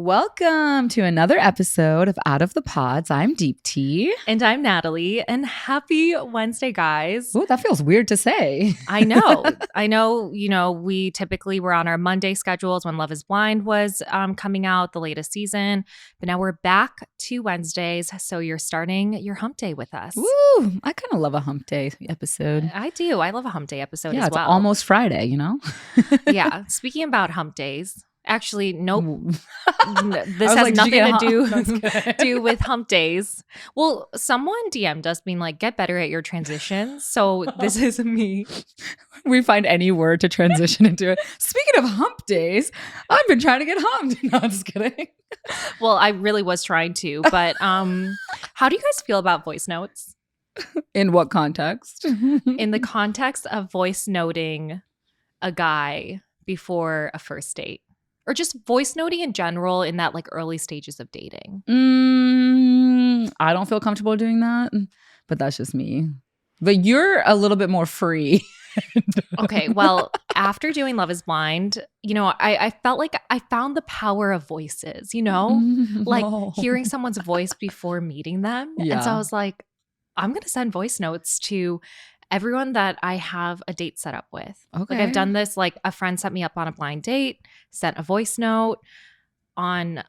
Welcome to another episode of Out of the Pods. I'm Deepti. And I'm Natalie. And happy Wednesday, guys. Oh, that feels weird to say. I know, we typically were on our Monday schedules when Love is Blind was coming out, the latest season. But now we're back to Wednesdays. So you're starting your hump day with us. Woo! I kind of love a hump day episode. I do. I love a hump day episode as well. Yeah, it's almost Friday, you know? Yeah. Speaking about hump days. Actually, nope. This has like, nothing to do with hump days. Well, someone DM'd us being like, get better at your transitions. So this is me. We find any word to transition into it. Speaking of hump days, I've been trying to get humped. No, I'm just kidding. Well, I really was trying to. But how do you guys feel about voice notes? In what context? In the context of voice noting a guy before a first date. Or just voice noting in general in that like early stages of dating. I don't feel comfortable doing that, but that's just me. But you're a little bit more free. Okay, well, after doing Love is Blind, I felt like I found the power of voices, like hearing someone's voice before meeting them. Yeah. And so I was like, I'm going to send voice notes to everyone that I have a date set up with. Okay. Like I've done this, like a friend set me up on a blind date, sent a voice note on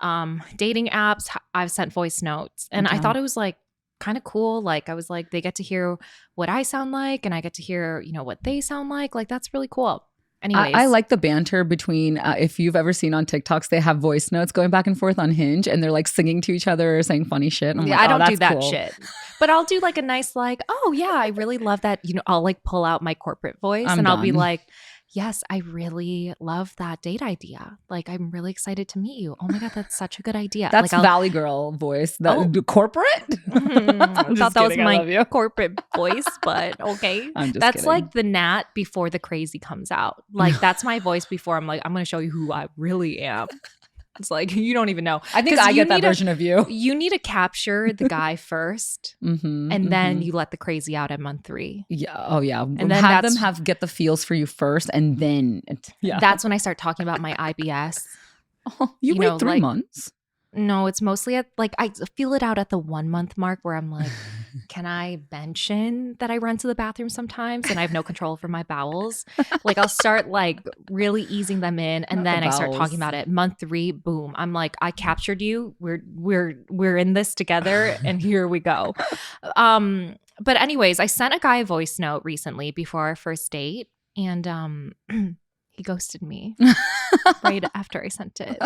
dating apps. I've sent voice notes and I thought it was like kind of cool. Like I was like, they get to hear what I sound like and I get to hear, what they sound like. Like that's really cool. Anyways. I like the banter between, if you've ever seen on TikToks, they have voice notes going back and forth on Hinge and they're like singing to each other or saying funny shit. Yeah, I don't do that shit. But I'll do like a nice like, oh yeah, I really love that. I'll like pull out my corporate voice and I'll be like, yes, I really love that date idea. Like, I'm really excited to meet you. Oh my God, that's such a good idea. That's like, Valley Girl voice. Corporate? I thought that was my corporate voice, but okay. That's kidding. Like the Nat before the crazy comes out. Like, that's my voice before I'm like, I'm going to show you who I really am. It's like, you don't even know. I think I get that version of you. You need to capture the guy first, and then you let the crazy out at month 3. Yeah. Oh, yeah. And then have them get the feels for you first, and then that's when I start talking about my IBS. Oh, you wait 3 months? No, it's mostly at like I feel it out at the 1 month mark where I'm like, can I mention that I run to the bathroom sometimes and I have no control over my bowels? Like I'll start like really easing them in, and then I start talking about it. Month 3, boom! I'm like, I captured you. We're in this together, and here we go. But anyways, I sent a guy a voice note recently before our first date, and he ghosted me right after I sent it.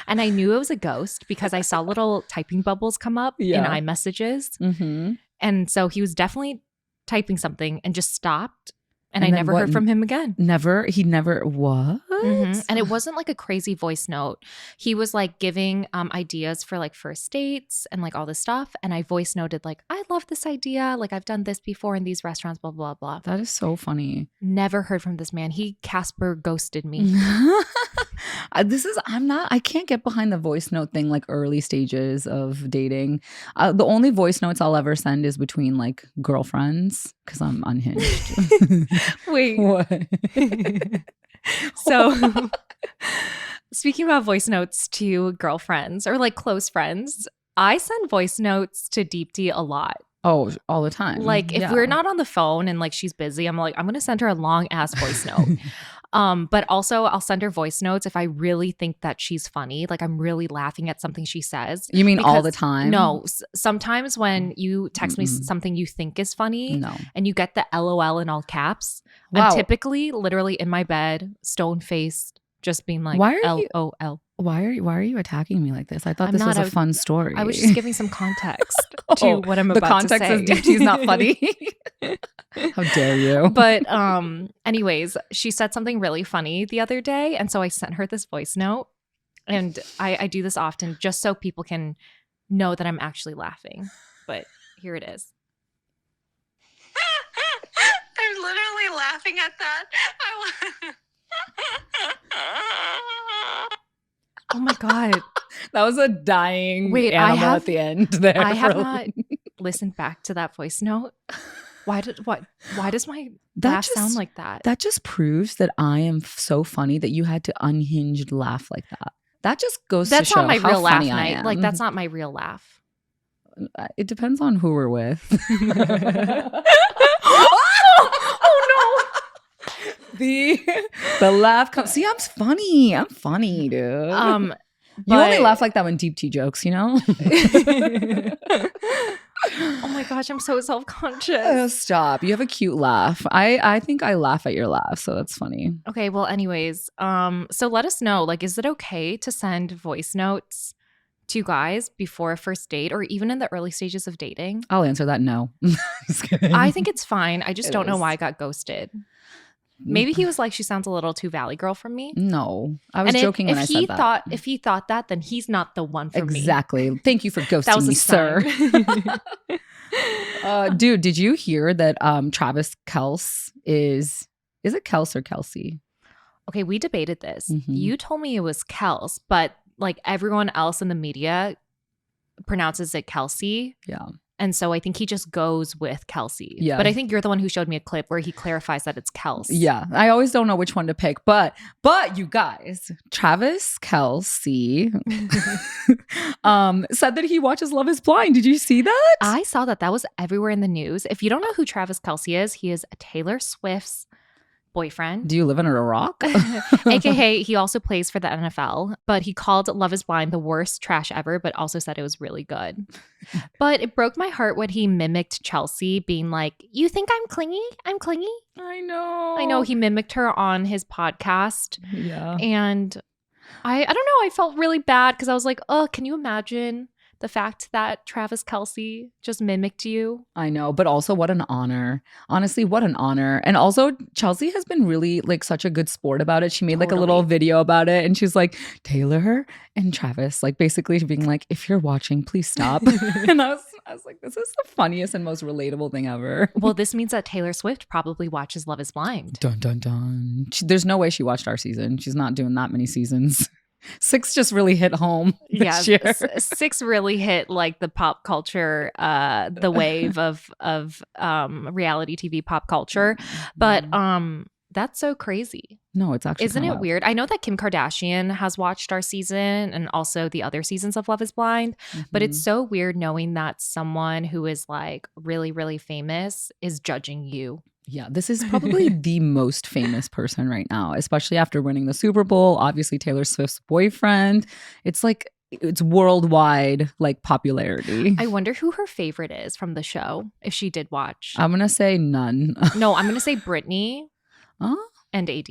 And I knew it was a ghost because I saw little typing bubbles come up in iMessages. Mm-hmm. And so he was definitely typing something and just stopped. And I never heard from him again. He never, what? Mm-hmm. And it wasn't like a crazy voice note. He was like giving ideas for like first dates and like all this stuff. And I voice noted like, I love this idea. Like I've done this before in these restaurants, blah, blah, blah. That is so funny. Never heard from this man. He Casper ghosted me. I can't get behind the voice note thing like early stages of dating. The only voice notes I'll ever send is between like girlfriends because I'm unhinged. Wait. What? So speaking about voice notes to girlfriends or like close friends, I send voice notes to Deepti a lot. Oh, all the time. Like if we're not on the phone and like she's busy, I'm like, I'm going to send her a long ass voice note. But also I'll send her voice notes if I really think that she's funny. Like I'm really laughing at something she says. You mean all the time? No. Sometimes when you text me something you think is funny and you get the LOL in all caps, I'm typically literally in my bed, stone-faced, just being like LOL. Why are you attacking me like this? I thought this was a fun story. I was just giving some context to what I'm about to say. The context of Deepti's not funny. How dare you? But anyways, she said something really funny the other day. And so I sent her this voice note. And I do this often just so people can know that I'm actually laughing. But here it is. I'm literally laughing at that. Oh my God. That was a dying animal at the end there. I have not listened back to that voice note. Why does my laugh sound like that? That just proves that I am so funny that you had to unhinged laugh like that. That just goes That's to show not my how real laugh funny I night. am. Like, that's not my real laugh. It depends on who we're with. Oh The laugh comes. See, I'm funny. I'm funny, dude. no. You only laugh like that when Deepti jokes, you know? Oh my gosh, I'm so self-conscious. Stop. You have a cute laugh. I think I laugh at your laugh, so that's funny. Okay, well, anyways, so let us know, like, is it okay to send voice notes to guys before a first date or even in the early stages of dating? I'll answer that no. Just kidding. I think it's fine. I just It don't know is. why I got ghosted. Maybe he was like, she sounds a little too Valley Girl from me. No. I was And joking when I said that. If he thought that, then he's not the one for me. Exactly. Thank you for That ghosting was a me, sir. sign. Dude, did you hear that Travis Kelce is it Kelce or Kelsey? Okay, we debated this. Mhm. You told me it was Kels, but like everyone else in the media pronounces it Kelsey. Yeah. And so I think he just goes with Kelsey. Yeah. But I think you're the one who showed me a clip where he clarifies that it's Kels. Yeah. I always don't know which one to pick. But you guys, Travis Kelce said that he watches Love is Blind. Did you see that? I saw that was everywhere in the news. If you don't know who Travis Kelsey is, he is Taylor Swift's boyfriend. Do you live under a rock? AKA, he also plays for the NFL, but he called Love is Blind the worst trash ever, but also said it was really good. But it broke my heart when he mimicked Chelsea, being like, "You think I'm clingy? I'm clingy." I know. I know he mimicked her on his podcast. Yeah. And I don't know, I felt really bad because I was like, oh, can you imagine the fact that Travis Kelce just mimicked you? I know, but also what an honor. Honestly, what an honor. And also Chelsea has been really like such a good sport about it. She made like a little Totally. video about it and she's like, Taylor and Travis, like basically being like, if you're watching, please stop. And I was like, this is the funniest and most relatable thing ever. Well, this means that Taylor Swift probably watches Love is Blind. Dun dun dun. There's no way she watched our season. She's not doing that many seasons. 6 just really hit home this year. 6 really hit like the pop culture, the wave of reality TV pop culture. But that's so crazy. No, it's actually Isn't it weird? I know that Kim Kardashian has watched our season and also the other seasons of Love is Blind, but it's so weird knowing that someone who is like really, really famous is judging you. Yeah, this is probably the most famous person right now, especially after winning the Super Bowl. Obviously, Taylor Swift's boyfriend. It's like, it's worldwide like popularity. I wonder who her favorite is from the show, if she did watch. I'm going to say none. No, I'm going to say Britney and AD.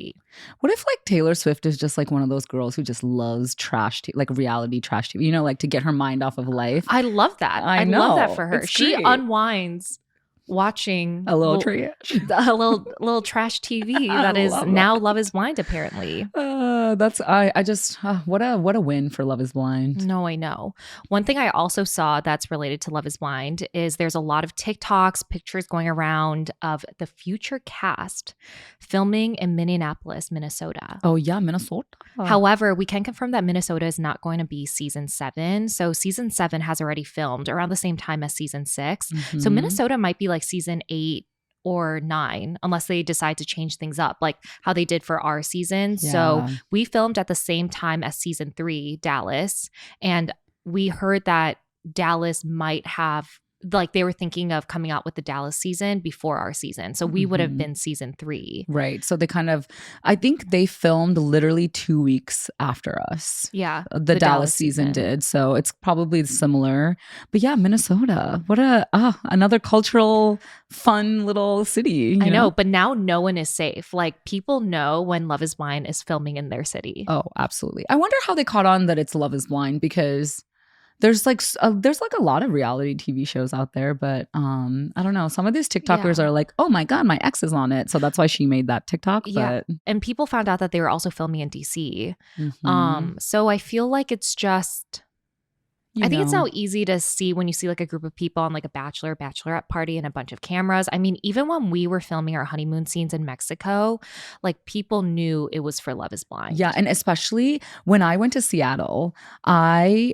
What if like Taylor Swift is just like one of those girls who just loves trash, like reality trash TV, you know, like to get her mind off of life? I love that. I know. love that for her. It's She great. unwinds watching A little trash. a little trash TV that is love now that. Love is Blind, apparently. That's I just what a win for Love is Blind. No, I know. One thing I also saw that's related to Love is Blind is there's a lot of TikToks, pictures going around of the future cast filming in Minneapolis, Minnesota. Oh yeah, Minnesota. However, we can confirm that Minnesota is not going to be season 7. So season 7 has already filmed around the same time as season 6. So Mhm. Minnesota might be like season 8 or 9 unless they decide to change things up like how they did for our season. So Yeah. we filmed at the same time as season 3, Dallas, and we heard that Dallas might have, like, they were thinking of coming out with the Dallas season before our season. So we would have Mhm. been season 3. Right. So they kind of, I think they filmed literally 2 weeks after us. Yeah. The Dallas season did. So it's probably similar. But yeah, Minnesota. What another cultural, fun little city. I you know, but now no one is safe. Like, people know when Love is Blind is filming in their city. Oh, absolutely. I wonder how they caught on that it's Love is Blind because there's like a lot of reality TV shows out there, but I don't know. Some of these TikTokers Yeah. are like, "Oh my god, my ex is on it," so that's why she made that TikTok. Yeah. But And people found out that they were also filming in DC. Mhm. So I feel like it's just, I think it's so easy to see when you see like a group of people on like a bachelorette party and a bunch of cameras. I mean, even when we were filming our honeymoon scenes in Mexico, like people knew it was for Love is Blind. Yeah, and especially when I went to Seattle, I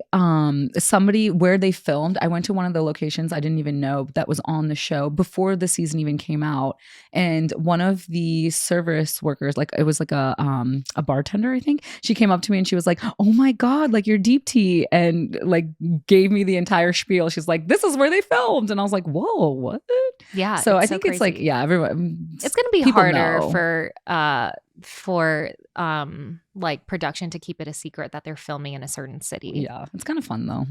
somebody where they filmed, I went to one of the locations I didn't even know that was on the show before the season even came out. And one of the service workers, like it was like a bartender, I think, she came up to me and she was like, "Oh my God, like you're Deepti," and like gave me the entire spiel. She's like, "This is where they filmed," and I was like, "Whoa, what?" Yeah. So I think it's like, yeah, everyone. It's gonna be people harder know. for like production to keep it a secret that they're filming in a certain city. Yeah, it's kind of fun though.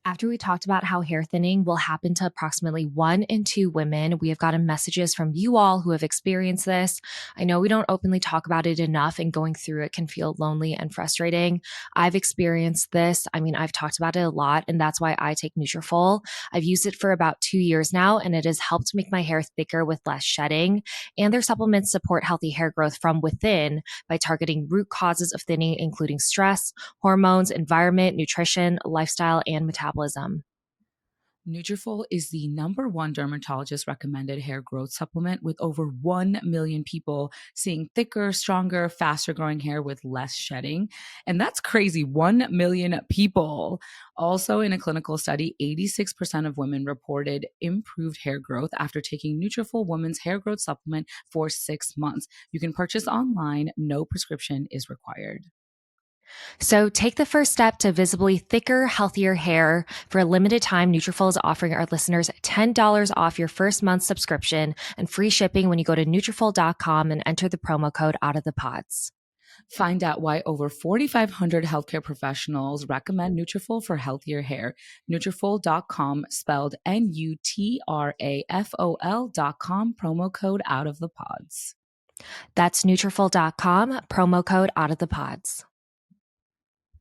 After we talked about how hair thinning will happen to approximately 1 in 2 women, we have gotten messages from you all who have experienced this. I know we don't openly talk about it enough, and going through it can feel lonely and frustrating. I've experienced this. I mean, I've talked about it a lot, and that's why I take Nutrafol. I've used it for about 2 years now, and it has helped make my hair thicker with less shedding. And their supplements support healthy hair growth from within by targeting root causes of thinning, including stress, hormones, environment, nutrition, lifestyle, and metabolism. Nutrafol is the #1 dermatologist recommended hair growth supplement, with over 1 million people seeing thicker, stronger, faster growing hair with less shedding. And that's crazy. 1 million people. Also, in a clinical study, 86% of women reported improved hair growth after taking Nutrafol Women's Hair Growth Supplement for 6 months. You can purchase online. No prescription is required. So take the first step to visibly thicker, healthier hair. For a limited time, Nutrafol is offering our listeners $10 off your first month's subscription and free shipping when you go to Nutrafol.com and enter the promo code OUTOFTHEPODS. Find out why over 4,500 healthcare professionals recommend Nutrafol for healthier hair. Nutrafol.com, spelled Nutrafol.com, promo code OUTOFTHEPODS. That's Nutrafol.com, promo code OUTOFTHEPODS.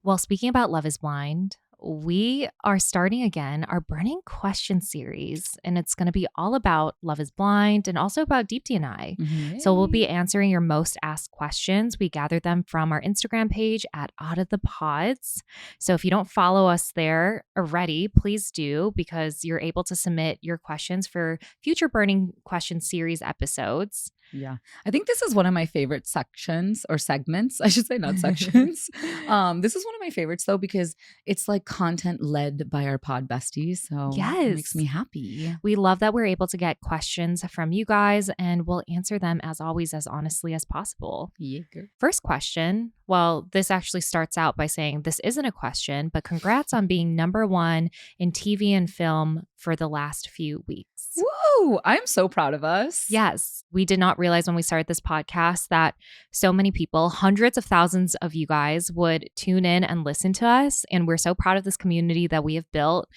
Well, speaking about Love is Blind, we are starting again our Burning Question series, and it's going to be all about Love is Blind and also about Deepti and I. Mm-hmm. So we'll be answering your most asked questions. We gathered them from our Instagram page at Out of the Pods. So if you don't follow us there already, please do, because you're able to submit your questions for future Burning Question series episodes. Yeah. I think this is one of my favorite sections or segments. I should say not sections. This is one of my favorites though, because it's like content led by our pod besties. So yes, it makes me happy. We love that we're able to get questions from you guys, and we'll answer them as always, as honestly as possible. Yeah. First question. Well, this actually starts out by saying this isn't a question, but congrats on being #1 in TV and film for the last few weeks. Whoa, I'm so proud of us. Yes. We did not realize when we started this podcast that so many people, hundreds of thousands of you guys, would tune in and listen to us. And we're so proud of this community that we have built.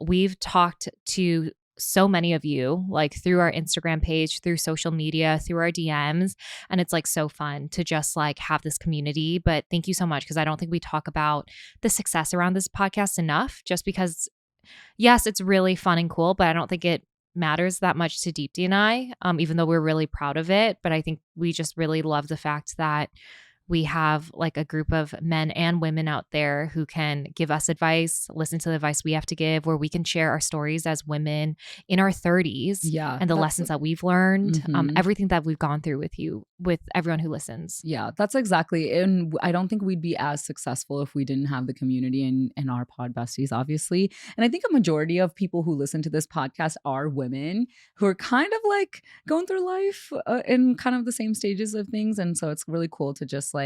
We've talked to so many of you, like through our Instagram page, through social media, through our DMs. And it's like so fun to just like have this community. But thank you so much, because I don't think we talk about the success around this podcast enough, just because, yes, it's really fun and cool, but I don't think it matters that much to Deepti and I, even though we're really proud of it. But I think we just really love the fact that we have like a group of men and women out there who can give us advice, listen to the advice we have to give, where we can share our stories as women in our 30s. Yeah, and the lessons that we've learned, Mm-hmm. Everything that we've gone through with you, with everyone who listens. Yeah, that's exactly. And I don't think we'd be as successful if we didn't have the community and our pod besties, obviously. And I think a majority of people who listen to this podcast are women who are kind of like going through life in kind of the same stages of things. And so it's really cool to just like,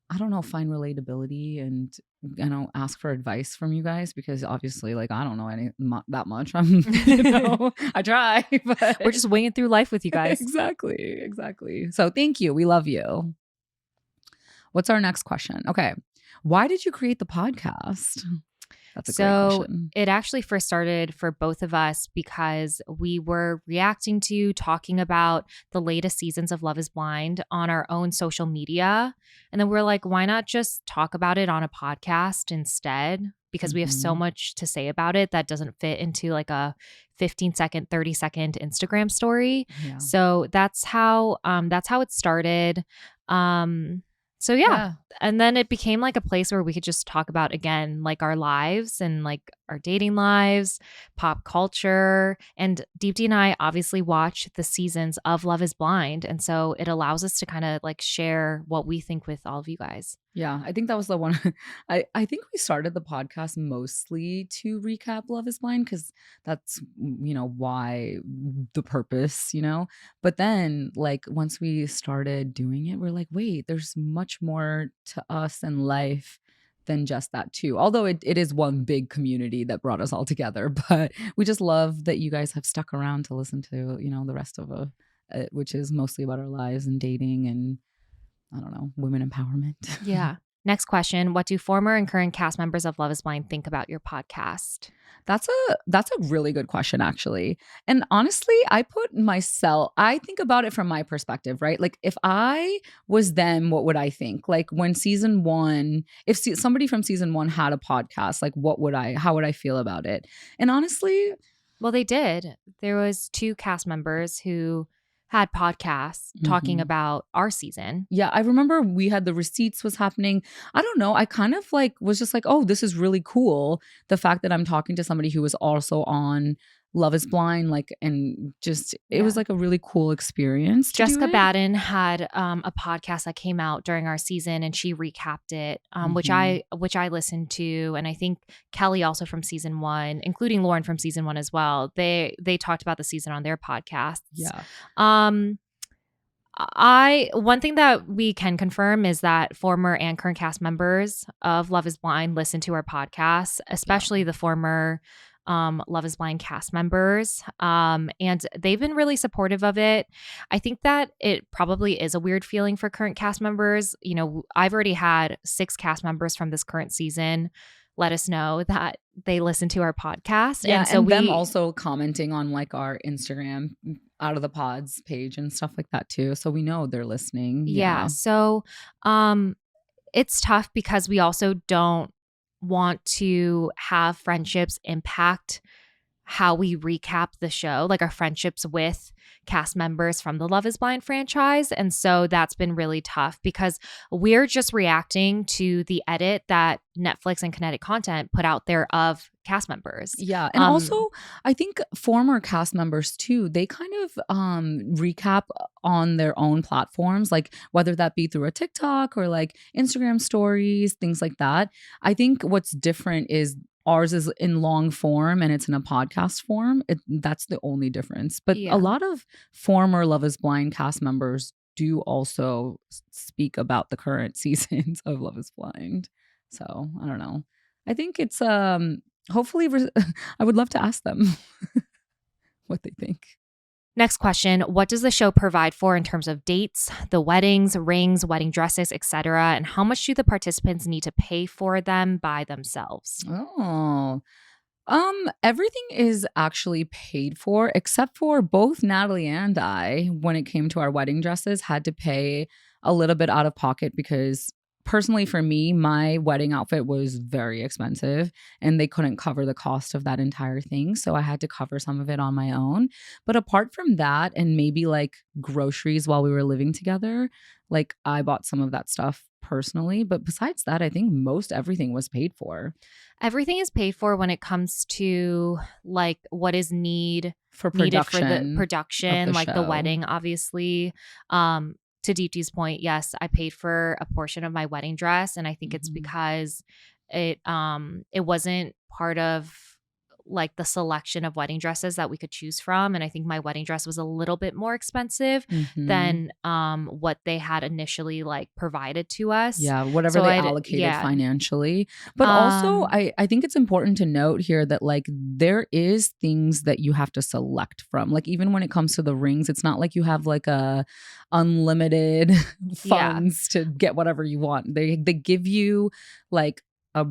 I don't know, find relatability and, you know, ask for advice from you guys, because obviously, like, I don't know that much. I'm, you know, I try, but we're just winging through life with you guys. Exactly. So thank you. We love you. What's our next question? Okay. Why did you create the podcast? That's a great question. It actually first started for both of us because we were reacting to, talking about the latest seasons of Love is Blind on our own social media. And then we're like, why not just talk about it on a podcast instead? Because we have so much to say about it that doesn't fit into like a 15-second, 30-second Instagram story. Yeah. So that's how it started. So yeah. and then it became like a place where we could just talk about, again, like our lives and like our dating lives, pop culture. And Deepti and I obviously watch the seasons of Love is Blind. And so it allows us to kind of like share what we think with all of you guys. Yeah, I think that was the one. I think we started the podcast mostly to recap Love is Blind because that's, why the purpose. But then, like, once we started doing it, we're like, wait, there's much more to us and life than just that, too. Although it is one big community that brought us all together. But we just love that you guys have stuck around to listen to, the rest of it, which is mostly about our lives and dating and I don't know, women empowerment. Yeah. Next question. What do former and current cast members of Love is Blind think about your podcast? That's a really good question, actually. And honestly, I think about it from my perspective, right? Like if I was them, what would I think? Like when season one, if somebody from season one had a podcast, like how would I feel about it? And honestly, well, they did. There was 2 cast members who had podcasts talking about our season. Yeah, I remember we had the receipts was happening. I don't know. I kind of like was just like, oh, this is really cool. The fact that I'm talking to somebody who was also on Love is Blind, like, and just it was like a really cool experience. Jessica Baden had a podcast that came out during our season, and she recapped it, which I listened to, and I think Kelly also from season 1, including Lauren from season 1 as well. They talked about the season on their podcasts. Yeah. One thing that we can confirm is that former and current cast members of Love is Blind listen to our podcast, especially the former Love is Blind cast members. And they've been really supportive of it. I think that it probably is a weird feeling for current cast members. I've already had 6 cast members from this current season let us know that they listen to our podcast. Yeah, and so them also commenting on like our Instagram Out of the Pods page and stuff like that too. So we know they're listening. Yeah. So it's tough because we also don't want to have friendships impact how we recap the show, like our friendships with cast members from the Love is Blind franchise. And so that's been really tough because we're just reacting to the edit that Netflix and Kinetic Content put out there of cast members. Yeah. And also, I think former cast members too, they kind of recap on their own platforms, like whether that be through a TikTok or like Instagram stories, things like that. I think what's different is ours is in long form and it's in a podcast form. That's the only difference. But a lot of former Love is Blind cast members do also speak about the current seasons of Love is Blind. So I don't know. I think it's hopefully I would love to ask them what they think. Next question. What does the show provide for in terms of dates, the weddings, rings, wedding dresses, etc.? And how much do the participants need to pay for them by themselves? Oh, everything is actually paid for except for both Natalie and I, when it came to our wedding dresses, had to pay a little bit out of pocket because personally for me, my wedding outfit was very expensive and they couldn't cover the cost of that entire thing. So I had to cover some of it on my own. But apart from that and maybe like groceries while we were living together, like I bought some of that stuff personally. But besides that, I think most everything was paid for. Everything is paid for when it comes to like what is needed for the production, like the wedding, obviously. To Deepti's point, yes, I paid for a portion of my wedding dress, and I think it's because it wasn't part of like the selection of wedding dresses that we could choose from, and I think my wedding dress was a little bit more expensive than what they had initially like provided to us. Yeah, whatever they allocated financially. But also, I think it's important to note here that like there is things that you have to select from. Like even when it comes to the rings, it's not like you have like a unlimited funds to get whatever you want. They give you like a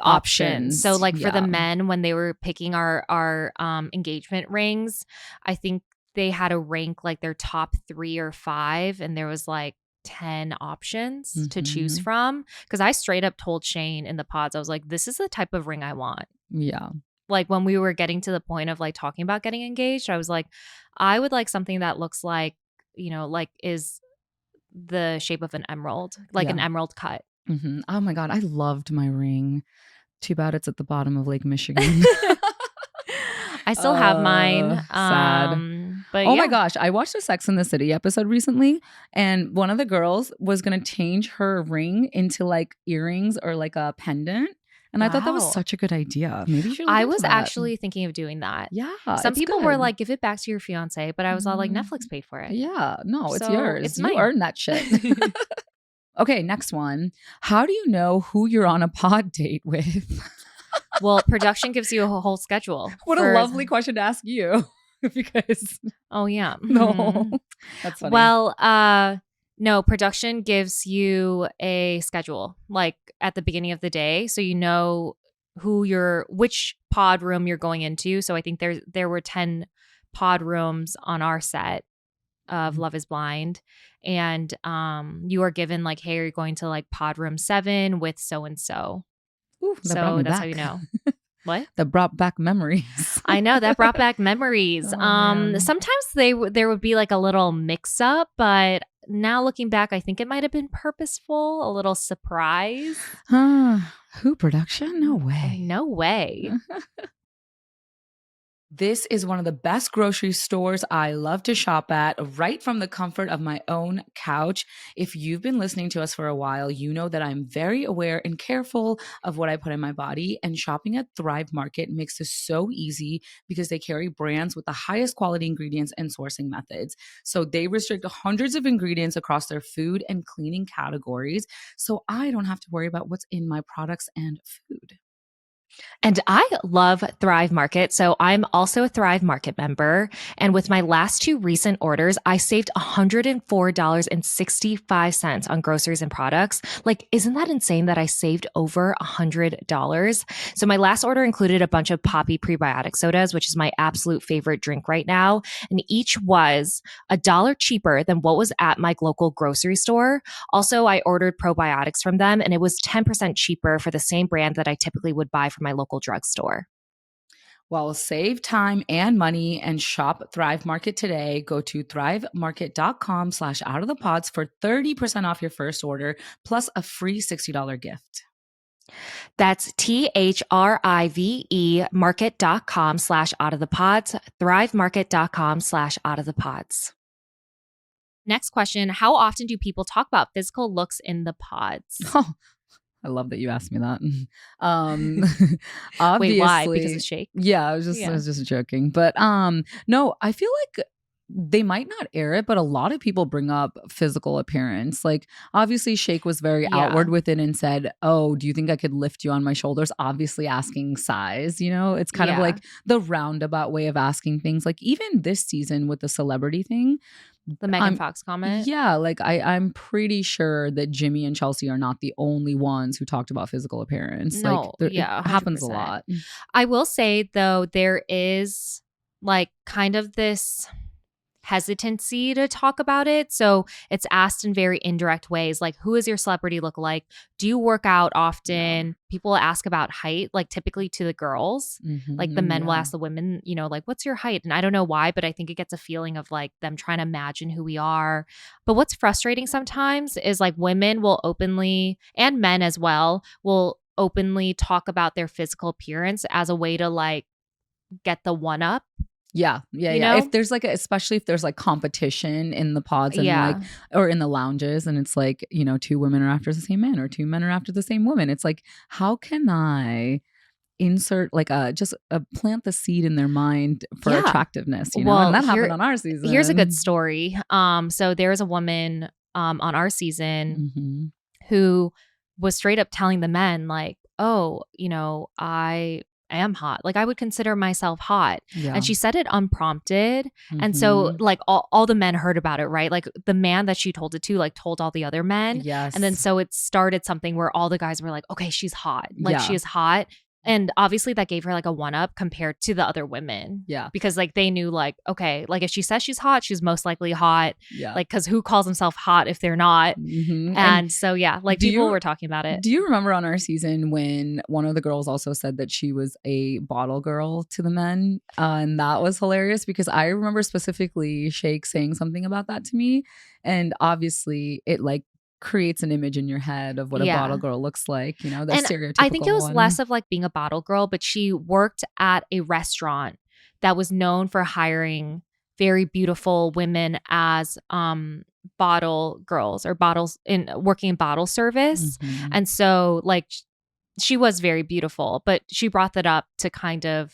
options. So like for the men, when they were picking our engagement rings, I think they had to rank like their top 3 or 5, and there was like 10 options to choose from. Because I straight up told Shane in the pods, I was like, this is the type of ring I want. Yeah. Like when we were getting to the point of like talking about getting engaged, I was like, I would like something that looks like, like is the shape of an emerald, like an emerald cut. Oh my God. I loved my ring. Too bad it's at the bottom of Lake Michigan. I still have mine. Sad. But oh my gosh. I watched a Sex in the City episode recently, and one of the girls was going to change her ring into like earrings or like a pendant. And I thought that was Wow. such a good idea. Maybe you should look I into was that. actually thinking of doing that. Yeah. Some it's people were good. like, give it back to your fiance, but I was all like, Mm. Netflix paid for it. Yeah. No, it's So, yours. it's you mine. earned that shit. Okay, next one. How do you know who you're on a pod date with? Well, production gives you a whole schedule. What a lovely question to ask you. Because Oh yeah. no, Mhm. that's funny. Well, no, production gives you a schedule like at the beginning of the day, so you know which pod room you're going into. So I think there were 10 pod rooms on our set of Love is Blind, and you are given like, hey, you're going to like pod room 7 with so and so. Ooh, that brought So me that's back. how you know. What? That brought back memories. I know that brought back memories. Oh, man. Sometimes there would be like a little mix up, but now looking back, I think it might have been purposeful, a little surprise. Who production? No way. No way. This is one of the best grocery stores I love to shop at, right from the comfort of my own couch. If you've been listening to us for a while, you know that I'm very aware and careful of what I put in my body, and shopping at Thrive Market makes this so easy because they carry brands with the highest quality ingredients and sourcing methods. So they restrict hundreds of ingredients across their food and cleaning categories, so I don't have to worry about what's in my products and food. And I love Thrive Market, so I'm also a Thrive Market member. And with my last 2 recent orders, I saved $104.65 on groceries and products. Like, isn't that insane that I saved over $100? So my last order included a bunch of Poppy prebiotic sodas, which is my absolute favorite drink right now. And each was $1 cheaper than what was at my local grocery store. Also, I ordered probiotics from them, and it was 10% cheaper for the same brand that I typically would buy from my local drugstore. Well, save time and money and shop Thrive Market today. Go to thrivemarket.com/out-of-the-pods for 30% off your first order, plus a free $60 gift. That's THRIVE market.com/out-of-the-pods, thrivemarket.com/out-of-the-pods. Next question. How often do people talk about physical looks in the pods? Oh, I love that you asked me that. Obviously, Wait, why? Because of Shake? Yeah, I was just joking. But no, I feel like they might not air it, but a lot of people bring up physical appearance. Like, obviously, Shake was very outward with it and said, "Oh, do you think I could lift you on my shoulders?" Obviously, asking size. You know, it's kind of like the roundabout way of asking things. Like even this season with the celebrity thing. The Megan Fox comment? Yeah, like I'm pretty sure that Jimmy and Chelsea are not the only ones who talked about physical appearance. No, like, yeah, it happens a 100%. lot. I will say, though, there is like kind of this hesitancy to talk about it. So it's asked in very indirect ways, like, who is your celebrity look like? Do you work out often? Yeah. People ask about height, like typically to the girls. Like the men will ask the women, you know, like, what's your height? And I don't know why, but I think it gets a feeling of like them trying to imagine who we are. But what's frustrating sometimes is like women will openly, and men as well, will openly talk about their physical appearance as a way to like get the one up. Yeah. know? If there's like, especially if there's like competition in the pods and like, or in the lounges, and it's like, you know, 2 women are after the same man or 2 men are after the same woman. It's like, how can I insert like plant the seed in their mind for attractiveness? You know, and that happened on our season. Here's a good story. So there's a woman on our season who was straight up telling the men like, oh, you know, I am hot. Like I would consider myself hot. Yeah. And she said it unprompted. And so like all the men heard about it, right? Like the man that she told it to, like told all the other men. Yes. And then so it started something where all the guys were like, okay, she's hot. Like she is hot. And obviously that gave her like a one up compared to the other women. Yeah. Because like they knew like, okay, like if she says she's hot, she's most likely hot. Yeah. Like, because who calls himself hot if they're not? Mm-hmm. And so, yeah, like people were talking about it. Do you remember on our season when one of the girls also said that she was a bottle girl to the men? And that was hilarious because I remember specifically Shake saying something about that to me. And obviously it like creates an image in your head of what a bottle girl looks like, you know, the stereotypical I think it was one. less of like being a bottle girl, but she worked at a restaurant that was known for hiring very beautiful women as bottle girls or bottles in working in bottle service. Mhm. And so like she was very beautiful, but she brought that up to kind of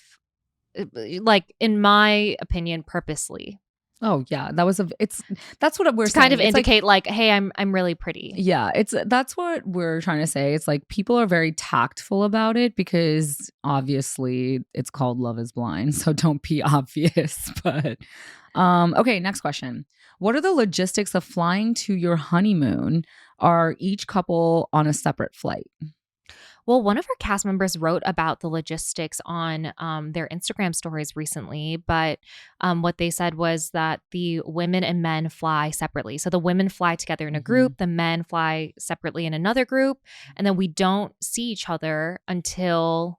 like, in my opinion, purposely. Oh yeah, that's what we're to saying. kind of It's indicate like, hey, I'm really pretty. Yeah, that's what we're trying to say. It's like people are very tactful about it because obviously it's called Love is Blind, so don't be obvious. But okay, next question. What are the logistics of flying to your honeymoon? Are each couple on a separate flight? Well, one of our cast members wrote about the logistics on their Instagram stories recently, but what they said was that the women and men fly separately. So the women fly together in a group, the men fly separately in another group, and then we don't see each other until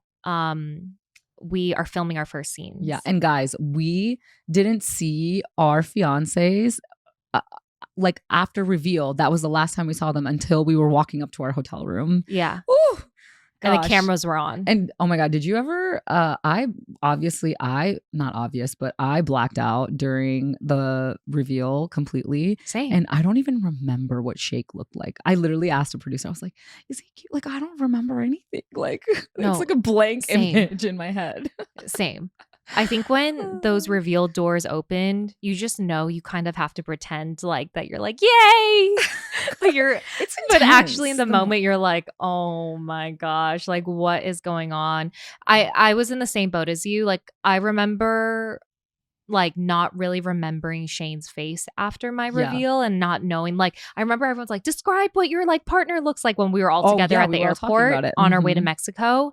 we are filming our first scenes. Yeah, and guys, we didn't see our fiancés like after reveal. That was the last time we saw them until we were walking up to our hotel room. Yeah. Ooh. And the cameras were on. And oh my God, did you ever, not obvious, but I blacked out during the reveal completely. Same. And I don't even remember what Shake looked like. I literally asked a producer, I was like, is he cute? Like, I don't remember anything. Like, No, it's like a blank same. image in my head. Same. I think when those reveal doors opened, you just know you kind of have to pretend like that you're like, yay! But actually in the moment you're like, oh my gosh, like what is going on? I was in the same boat as you. Like I remember like not really remembering Shane's face after my reveal and not knowing, like I remember everyone's like, describe what your like partner looks like when we were all together at the airport on our way to Mexico.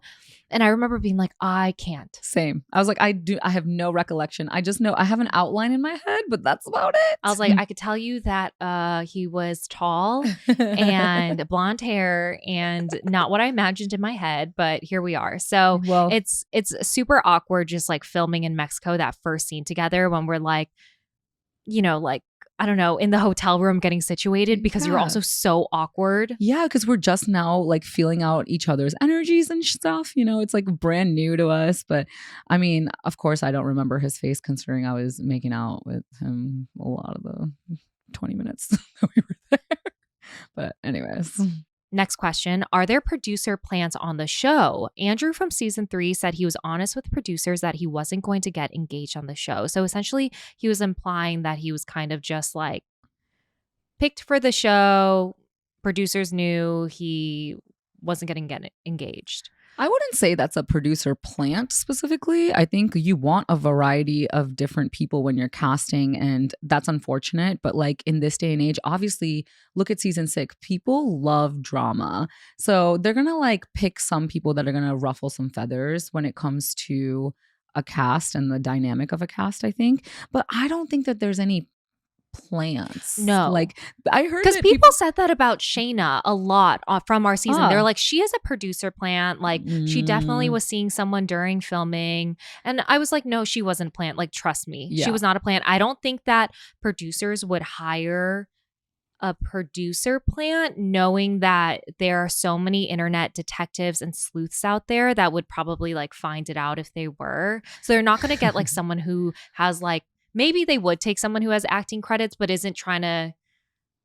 And I remember being like, I can't. Same. I was like, I have no recollection. I just know I have an outline in my head, but that's about it. I was like, I could tell you that he was tall and blonde hair and not what I imagined in my head, but here we are. So it's super awkward just like filming in Mexico, that first scene together when we're like, you know, like, I don't know, in the hotel room getting situated because you're also so awkward. Yeah, because we're just now like feeling out each other's energies and stuff. You know, it's like brand new to us. But I mean, of course, I don't remember his face considering I was making out with him a lot of the 20 minutes that we were there. But anyways. Next question. Are there producer plans on the show? Andrew from season 3 said he was honest with producers that he wasn't going to get engaged on the show. So essentially, he was implying that he was kind of just like picked for the show. Producers knew he wasn't going to get engaged. I wouldn't say that's a producer plant specifically. I think you want a variety of different people when you're casting, and that's unfortunate. But like in this day and age, obviously, look at season 6. People love drama. So they're going to like pick some people that are going to ruffle some feathers when it comes to a cast and the dynamic of a cast, I think. But I don't think that there's any plants. No. Like I heard because people said that about Shayna a lot from our season. They're like, she is a producer plant. Like she definitely was seeing someone during filming. And I was like, no, she wasn't a plant. Like, trust me. She was not a plant. I don't think that producers would hire a producer plant knowing that there are so many internet detectives and sleuths out there that would probably like find it out if they were. So they're not going to get like someone who has like, maybe they would take someone who has acting credits but isn't trying to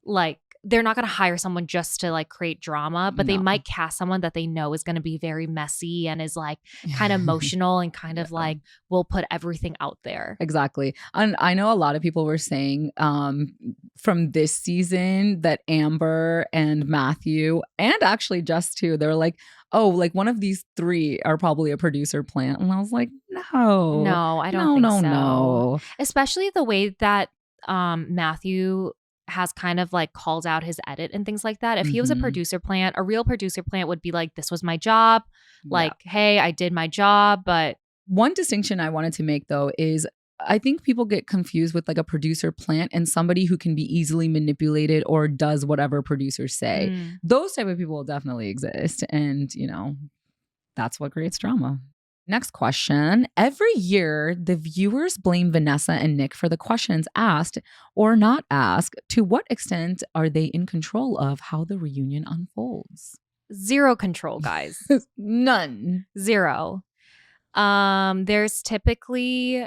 like, they're not going to hire someone just to like create drama, but they might cast someone that they know is going to be very messy and is like kind of emotional and kind of like will put everything out there. Exactly. And I know a lot of people were saying from this season that Amber and Matthew and actually Jess too, they were like, oh, like one of these 3 are probably a producer plant. And I was like, no, I don't think so. No. Especially the way that Matthew has kind of like called out his edit and things like that. If he was a Mhm. producer plant, a real producer plant would be like, this was my job. Like, Yeah. hey, I did my job, but One distinction I wanted to make though is I think people get confused with like a producer plant and somebody who can be easily manipulated or does whatever producers say. Those type of people will definitely exist. And, you know, that's what creates drama. Next question. Every year, the viewers blame Vanessa and Nick for the questions asked or not asked. To what extent are they in control of how the reunion unfolds? zero control, guys. None. Zero. There's typically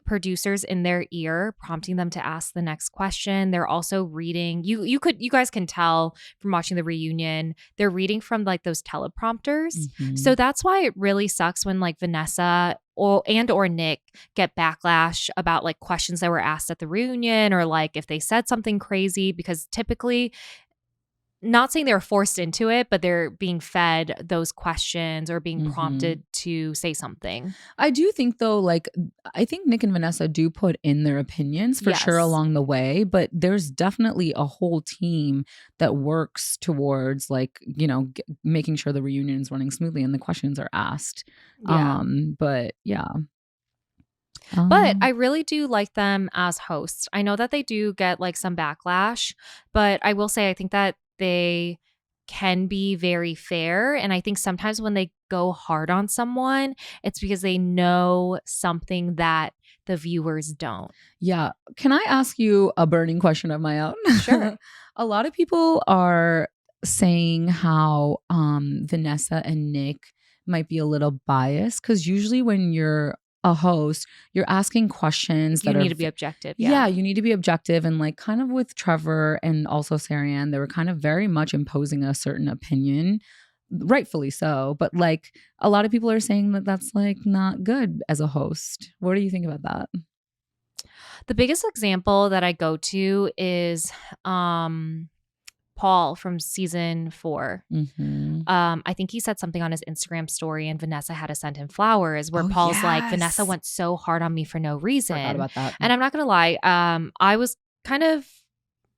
producers in their ear prompting them to ask the next question. They're also reading. You guys can tell from watching the reunion, they're reading from like those teleprompters. Mhm. So that's why it really sucks when like Vanessa or Nick get backlash about like questions that were asked at the reunion, or like if they said something crazy, because typically, not saying they're forced into it, but they're being fed those questions or being prompted to say something. I do think though, like, I think Nick and Vanessa do put in their opinions for sure Yes. along the way, but there's definitely a whole team that works towards like, you know, making sure the reunion is running smoothly and the questions are asked. Yeah. But yeah. But I really do like them as hosts. I know that they do get like some backlash, but I will say I think that they can be very fair. And I think sometimes when they go hard on someone, it's because they know something that the viewers don't. Yeah. Can I ask you a burning question of my own? Sure. A lot of people are saying how Vanessa and Nick might be a little biased because usually when you're a host, you're asking questions You that need are to be objective. yeah, you need to be objective. And like kind of with Trevor and also Sarianne, they were kind of very much imposing a certain opinion, rightfully so. But like a lot of people are saying that that's like not good as a host. What do you think about that? The biggest example that I go to is Paul from season 4. I think he said something on his Instagram story and Vanessa had to send him flowers where Paul's like, Vanessa went so hard on me for no reason. Forgot about that. And I'm not going to lie, I was kind of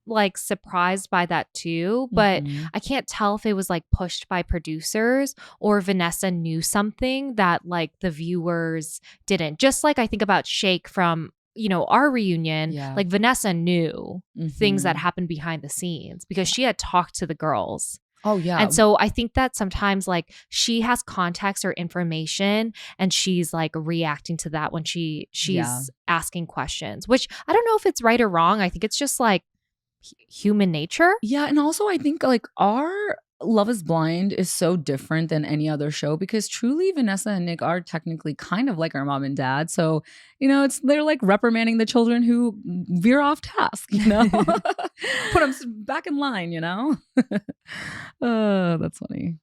like surprised by that too, but I can't tell if it was like pushed by producers or Vanessa knew something that like the viewers didn't. Just like I think about Shake from, you know, our reunion, like Vanessa knew things that happened behind the scenes because she had talked to the girls. Oh, yeah. And so I think that sometimes like she has context or information and she's like reacting to that when she's asking questions, which I don't know if it's right or wrong. I think it's just like human nature. Yeah. And also I think like our Love is Blind is so different than any other show because truly Vanessa and Nick are technically kind of like our mom and dad. So, you know, they're like reprimanding the children who veer off task, you know, put them back in line, you know. That's funny.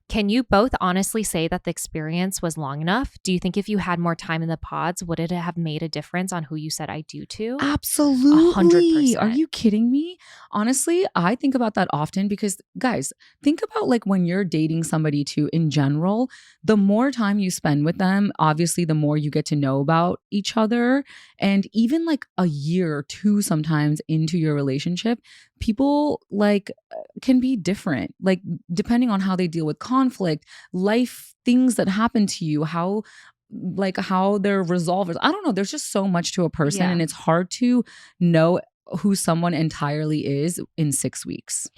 Can you both honestly say that the experience was long enough? Do you think if you had more time in the pods, would it have made a difference on who you said I do to? Absolutely. 100%. Are you kidding me? Honestly, I think about that often because guys, think about like when you're dating somebody too in general, the more time you spend with them, obviously the more you get to know about each other. And even like a year or two sometimes into your relationship, people like can be different, like depending on how they deal with conflict, life things that happen to you, how they're resolvers. I don't know. There's just so much to a person and it's hard to know who someone entirely is in 6 weeks.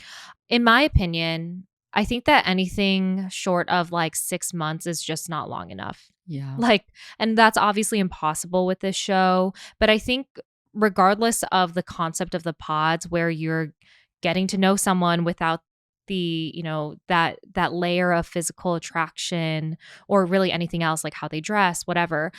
In my opinion, I think that anything short of like 6 months is just not long enough. Yeah. Like, and that's obviously impossible with this show. But I think regardless of the concept of the pods where you're getting to know someone without the, you know, that layer of physical attraction or really anything else, like how they dress, whatever,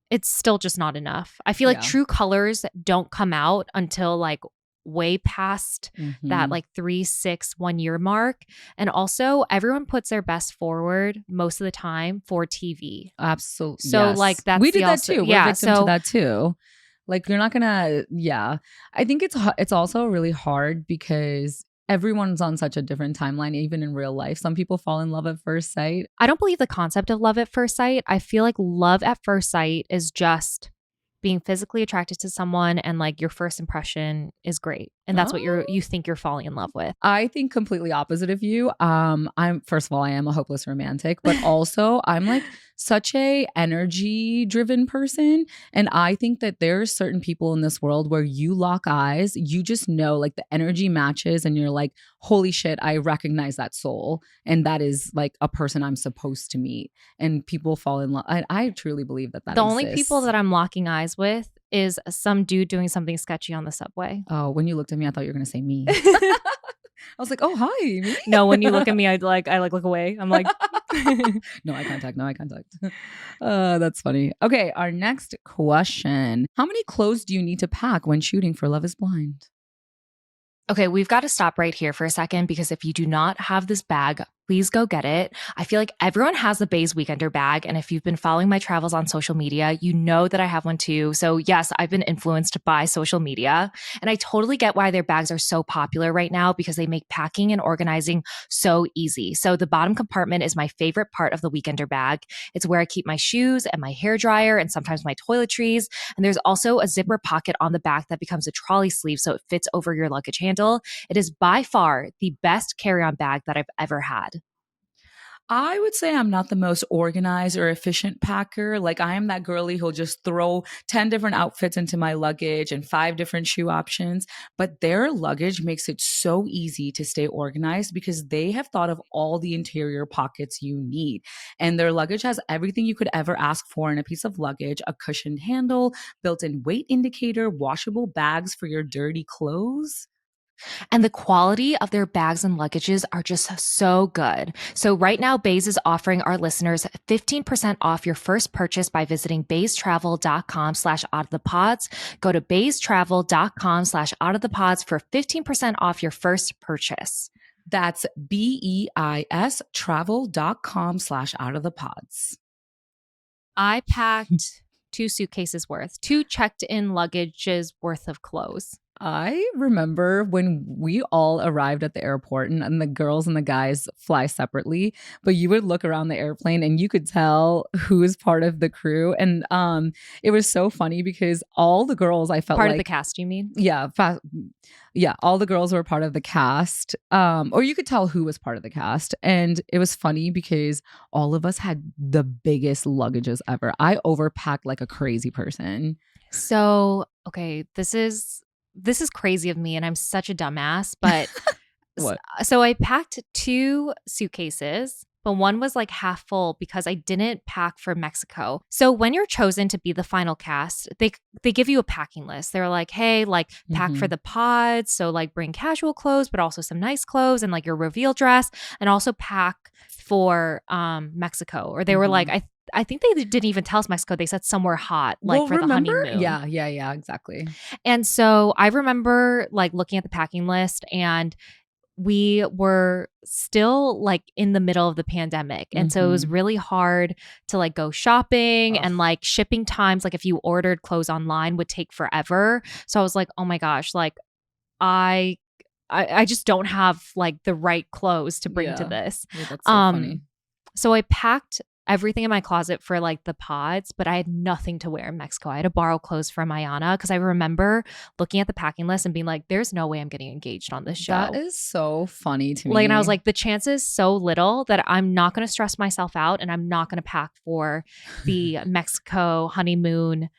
it's still just not enough. I feel like true colors don't come out until like way past that like 3, 6, 1 year mark. And also everyone puts their best forward most of the time for TV. Absolutely. So like that's we did that too. Yeah, we're victim to that too. Like you're not gonna, I think it's also really hard because everyone's on such a different timeline, even in real life. Some people fall in love at first sight. I don't believe the concept of love at first sight. I feel like love at first sight is just being physically attracted to someone and like your first impression is great. And that's what you think you're falling in love with. I think completely opposite of you. I'm first of all, I am a hopeless romantic, but also I'm like such a energy driven person. And I think that there's certain people in this world where you lock eyes, you just know like the energy matches and you're like, holy shit, I recognize that soul. And that is like a person I'm supposed to meet. And people fall in love. I truly believe that The only people that I'm locking eyes with is some dude doing something sketchy on the subway. Oh, when you looked at me, I thought you were going to say me. I was like, oh, hi. Me? No, when you look at me, I look away. I'm like, no eye contact, no eye contact. That's funny. Okay, our next question. How many clothes do you need to pack when shooting for Love is Blind? okay, we've got to stop right here for a second because if you do not have this bag, please go get it. I feel like everyone has the Bays Weekender bag. And if you've been following my travels on social media, you know that I have one too. So yes, I've been influenced by social media. And I totally get why their bags are so popular right now because they make packing and organizing so easy. So the bottom compartment is my favorite part of the Weekender bag. It's where I keep my shoes and my hair dryer and sometimes my toiletries. And there's also a zipper pocket on the back that becomes a trolley sleeve so it fits over your luggage handle. It is by far the best carry-on bag that I've ever had. I would say I'm not the most organized or efficient packer. Like I am that girly who'll just throw 10 different outfits into my luggage and 5 different shoe options. But their luggage makes it so easy to stay organized because they have thought of all the interior pockets you need. And their luggage has everything you could ever ask for in a piece of luggage, a cushioned handle, built-in weight indicator, washable bags for your dirty clothes. And the quality of their bags and luggages are just so good. So right now, Bays is offering our listeners 15% off your first purchase by visiting baystravel.com/outofthepods. Go to baystravel.com/outofthepods for 15% off your first purchase. That's BEIS travel.com/outofthepods. I packed 2 suitcases worth, 2 checked in luggages worth of clothes. I remember when we all arrived at the airport and the girls and the guys fly separately, but you would look around the airplane and you could tell who is part of the crew. And it was so funny because all the girls I felt Part like, of the cast, you mean? Yeah. Yeah. All the girls were part of the cast. Or you could tell who was part of the cast. And it was funny because all of us had the biggest luggages ever. I overpacked like a crazy person. So, okay, this is crazy of me and I'm such a dumbass, but What? So I packed 2 suitcases, but one was like half full because I didn't pack for Mexico. So when you're chosen to be the final cast, they give you a packing list. They're like, hey, like pack for the pods. So like bring casual clothes, but also some nice clothes and like your reveal dress and also pack for Mexico. Or they were like, I think they didn't even tell us Mexico. They said somewhere hot, like for the honeymoon. Yeah, exactly. And so I remember like looking at the packing list and we were still like in the middle of the pandemic. And so it was really hard to like go shopping and like shipping times. Like if you ordered clothes online would take forever. So I was like, oh my gosh, like I just don't have like the right clothes to bring to this. Yeah, that's so funny. So I packed everything in my closet for like the pods, but I had nothing to wear in Mexico. I had to borrow clothes from Ayana because I remember looking at the packing list and being like, there's no way I'm getting engaged on this show. That is so funny to me. Like, and I was like, the chance is so little that I'm not going to stress myself out and I'm not going to pack for the Mexico honeymoon,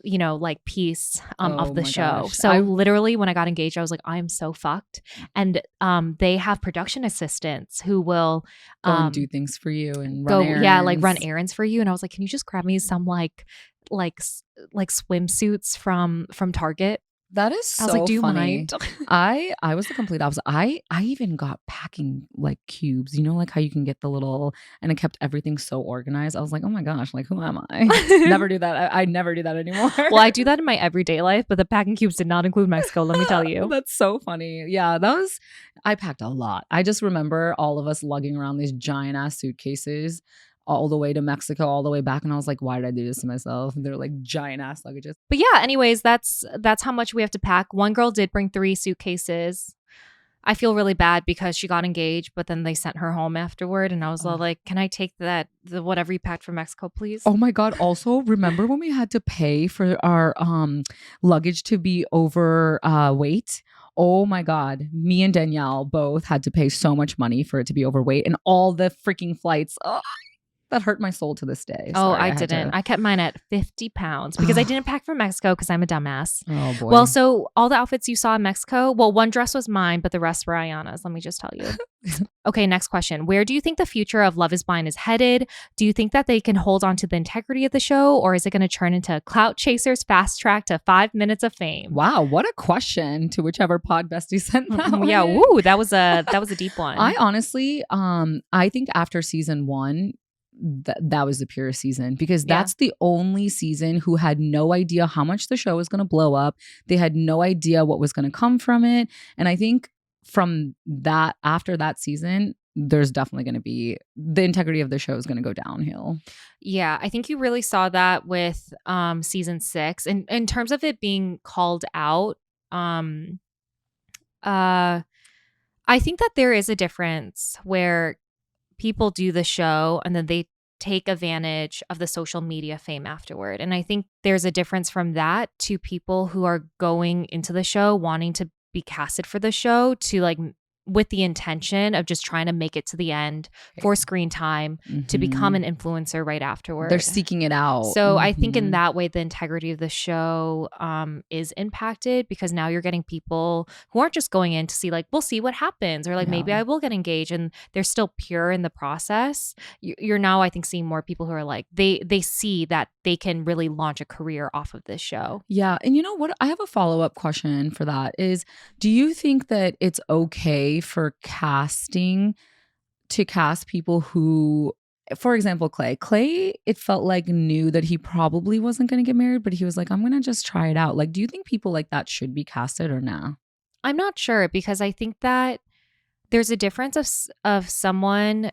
you know, like piece of the show. Gosh. So literally when I got engaged, I was like, I'm so fucked. And they have production assistants who will go and do things for you and run errands. Yeah, like run errands for you. And I was like, can you just grab me some like swimsuits from Target? That is so I was like, do you funny. mind? I was the complete opposite. I even got packing like cubes, you know, like how you can get the little, and I kept everything so organized. I was like, oh my gosh, like who am I? Never do that. I never do that anymore. Well, I do that in my everyday life, but the packing cubes did not include Mexico, let me tell you. That's so funny. Yeah, I packed a lot. I just remember all of us lugging around these giant ass suitcases all the way to Mexico, all the way back. And I was like, why did I do this to myself? They're like giant ass luggages. But yeah, anyways, that's how much we have to pack. One girl did bring 3 suitcases. I feel really bad because she got engaged, but then they sent her home afterward. And I was all like, can I take the whatever you packed from Mexico, please? Oh my God. Also, remember when we had to pay for our luggage to be over weight? Oh my God. Me and Danielle both had to pay so much money for it to be overweight, and all the freaking flights. Oh, that hurt my soul to this day. Oh, Sorry, I had didn't. to- I kept mine at 50 pounds because I didn't pack from Mexico because I'm a dumbass. Oh boy. Well, so all the outfits you saw in Mexico, well, one dress was mine, but the rest were Ayana's. Let me just tell you. Okay, next question. Where do you think the future of Love is Blind is headed? Do you think that they can hold on to the integrity of the show, or is it going to turn into Clout Chasers fast track to 5 minutes of fame? Wow, what a question to whichever pod bestie sent that. Yeah, way. woo, that was a deep one. I honestly, I think after season 1, that was the purest season, because that's the only season who had no idea how much the show was going to blow up. They had no idea what was going to come from it. And I think from that, after that season, there's definitely going to be, the integrity of the show is going to go downhill. Yeah, I think you really saw that with season 6. And in terms of it being called out, I think that there is a difference where people do the show and then they take advantage of the social media fame afterward. And I think there's a difference from that to people who are going into the show wanting to be casted for the show to like with the intention of just trying to make it to the end for screen time to become an influencer right afterward. They're seeking it out. So I think in that way, the integrity of the show is impacted, because now you're getting people who aren't just going in to see like, we'll see what happens, or like maybe I will get engaged, and they're still pure in the process. You're now, I think, seeing more people who are like, they see that they can really launch a career off of this show. Yeah. And you know what? I have a follow-up question for that is, do you think that it's okay for casting to cast people who, for example, Clay, it felt like knew that he probably wasn't going to get married, but he was like, I'm going to just try it out. Like, do you think people like that should be casted or nah? I'm not sure, because I think that there's a difference of someone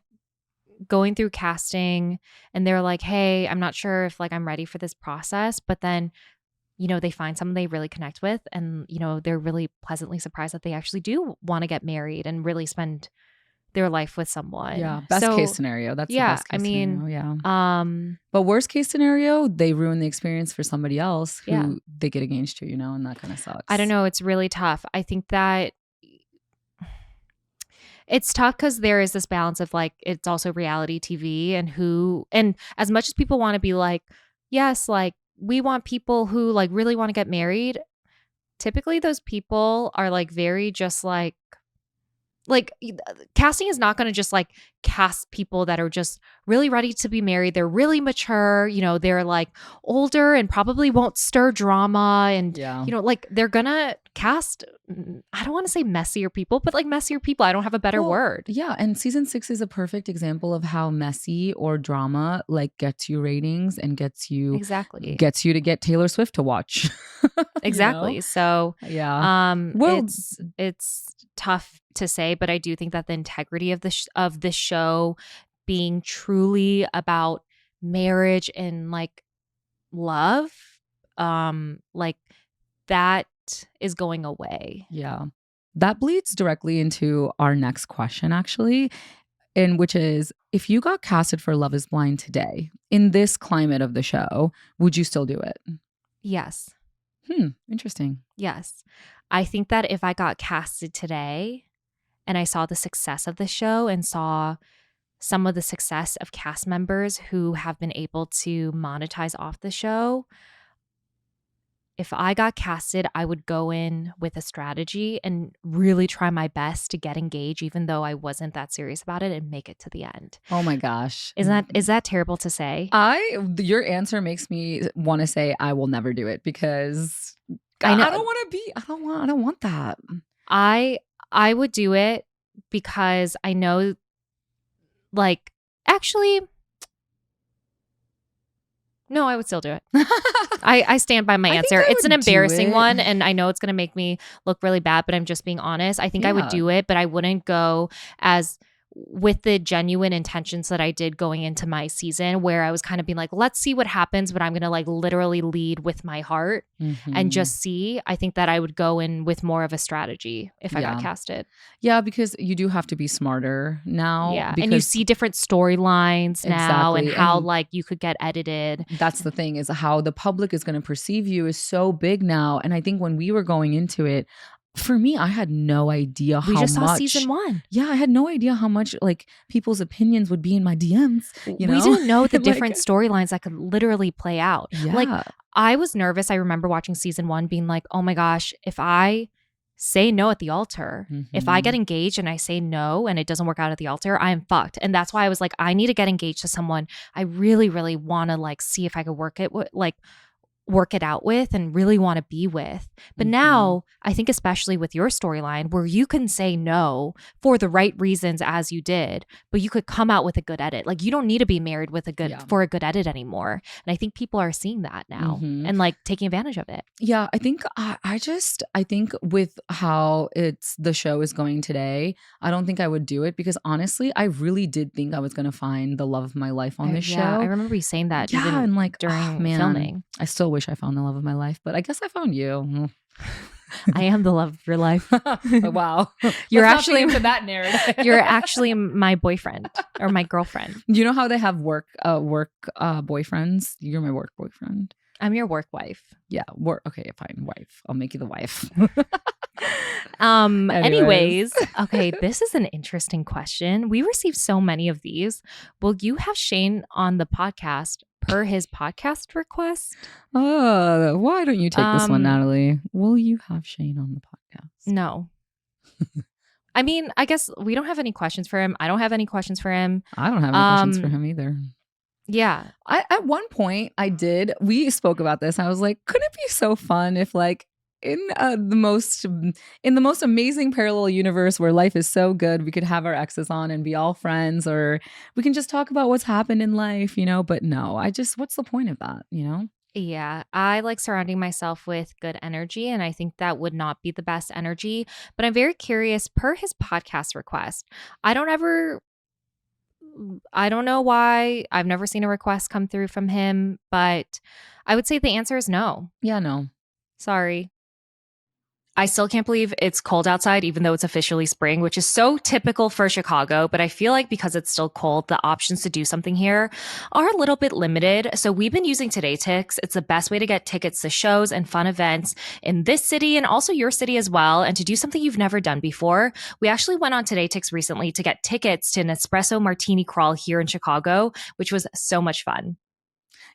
going through casting and they're like, hey, I'm not sure if like I'm ready for this process, but then they find someone they really connect with, and they're really pleasantly surprised that they actually do want to get married and really spend their life with someone. Yeah, best case scenario. That's the best case scenario. Yeah. But worst case scenario, they ruin the experience for somebody else who they get engaged to, and that kind of sucks. I don't know. It's really tough. I think that it's tough because there is this balance of like, it's also reality TV, and as much as people want to be like, yes, like we want people who like really want to get married, typically those people are like very just like casting is not going to just like cast people that are just really ready to be married. They're really mature, they're like older and probably won't stir drama, and like they're gonna cast, I don't want to say messier people, but like messier people. I don't have a better word. Yeah, and season 6 is a perfect example of how messy or drama like gets you ratings and gets you to get Taylor Swift to watch. Exactly. So well, it's tough to say, but I do think that the integrity of this show being truly about marriage and like love, like that is going away. Yeah. That bleeds directly into our next question, actually, and which is, if you got casted for Love is Blind today, in this climate of the show, would you still do it? Yes. Interesting. Yes. I think that if I got casted today and I saw the success of the show and saw some of the success of cast members who have been able to monetize off the show, if I got casted, I would go in with a strategy and really try my best to get engaged, even though I wasn't that serious about it, and make it to the end. Oh my gosh. Is that terrible to say? Your answer makes me want to say I will never do it, because I know. I don't want that. I would do it because I know, like, actually, no, I would still do it. I stand by my answer. It's an embarrassing one, and I know it's going to make me look really bad, but I'm just being honest. I think I would do it, but I wouldn't go as with the genuine intentions that I did going into my season, where I was kind of being like, let's see what happens, but I'm going to like literally lead with my heart and just see. I think that I would go in with more of a strategy if I got casted. Yeah, because you do have to be smarter now. Yeah, because and you see different storylines now and Exactly, how and like you could get edited. that's the thing, is how the public is going to perceive you is so big now. And I think when we were going into it, for me, I had no idea how We just saw much. season 1. Yeah, I had no idea how much like people's opinions would be in my DMs. You know, We didn't know the Like, different storylines that could literally play out. Yeah, Like I was nervous. I remember watching season 1 being like, oh my gosh, if I say no at the altar, if I get engaged and I say no and it doesn't work out at the altar, I am fucked. And that's why I was like, I need to get engaged to someone I really, really want to like see if I could work it out with and really want to be with. But now I think especially with your storyline where you can say no for the right reasons as you did, but you could come out with a good edit. Like you don't need to be married with a good edit anymore. And I think people are seeing that now and like taking advantage of it. Yeah, I think I think with how the show is going today, I don't think I would do it, because honestly, I really did think I was going to find the love of my life on this show. I remember you saying that even and like during man, filming. I still wish I found the love of my life, but I guess I found you. I am the love of your life. Wow. You're Let's not actually into that narrative. You're actually my boyfriend or my girlfriend. You know how they have work boyfriends? You're my work boyfriend. I'm your work wife. Yeah, work. Okay, fine, wife. I'll make you the wife. Anyways, okay, this is an interesting question. We received so many of these. Will you have Shane on the podcast per his podcast request? Why don't you take this one, Natalie? Will you have Shane on the podcast? No. I mean, I guess we don't have any questions for him. I don't have any questions for him. I don't have any questions for him either. Yeah. At one point we spoke about this. I was like, couldn't it be so fun if like in the most amazing parallel universe where life is so good, we could have our exes on and be all friends, or we can just talk about what's happened in life, you know? But no, what's the point of that, you know? Yeah, I like surrounding myself with good energy, and I think that would not be the best energy. But I'm very curious, per his podcast request. I don't know why. I've never seen a request come through from him, but I would say the answer is no. Yeah, no. Sorry. I still can't believe it's cold outside, even though it's officially spring, which is so typical for Chicago. But I feel like because it's still cold, the options to do something here are a little bit limited. So we've been using Today Tix. It's the best way to get tickets to shows and fun events in this city and also your city as well. And to do something you've never done before. We actually went on Today Tix recently to get tickets to an espresso martini crawl here in Chicago, which was so much fun.